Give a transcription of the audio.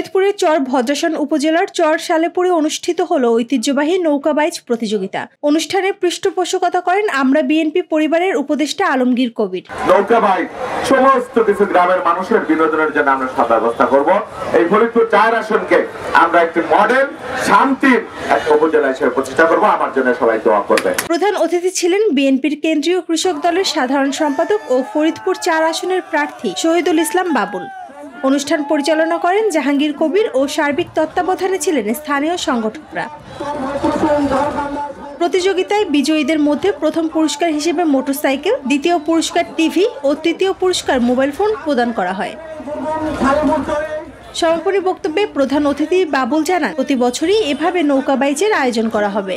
ফরিদপুরের চর ভদ্রাসন উপজেলার চর সালেপুরে অনুষ্ঠিত হলো ঐতিহ্যবাহী নৌকাবাইজ প্রতিযোগিতা। অনুষ্ঠানে পৃষ্ঠপোষকতা করেন আমরা বিএনপি পরিবারের উপদেষ্টা আলমগীর কবির। নৌকাবাইজ সমস্ত কিছু গ্রামের মানুষের বিনোদনের জন্য আমরা সব ব্যবস্থা করব। এই ফরিদপুর 4 আসনকে আমরা একটি মডেল শান্তির এক উপজেলা হিসেবে প্রতিষ্ঠা করব। আমার জন্য সবাই দোয়া করবেন। প্রধান অতিথি ছিলেন বিএনপির কেন্দ্রীয় কৃষক দলের সাধারণ সম্পাদক ও ফরিদপুর 4 আসনের প্রার্থী শহীদুল ইসলাম বাবুল। অনুষ্ঠান পরিচালনা করেন জাহাঙ্গীর কবির ও সার্বিক তত্ত্বাবধানে ছিলেন স্থানীয় সংগঠকরা। প্রতিযোগিতায় বিজয়ীদের মধ্যে প্রথম পুরস্কার হিসেবে মোটরসাইকেল, দ্বিতীয় পুরস্কার টিভি ও তৃতীয় পুরস্কার মোবাইল ফোন প্রদান করা হয়। সমাপনী বক্তব্যে প্রধান অতিথি বাবুল জানান, প্রতি বছরই এভাবে নৌকাবাইজের আয়োজন করা হবে।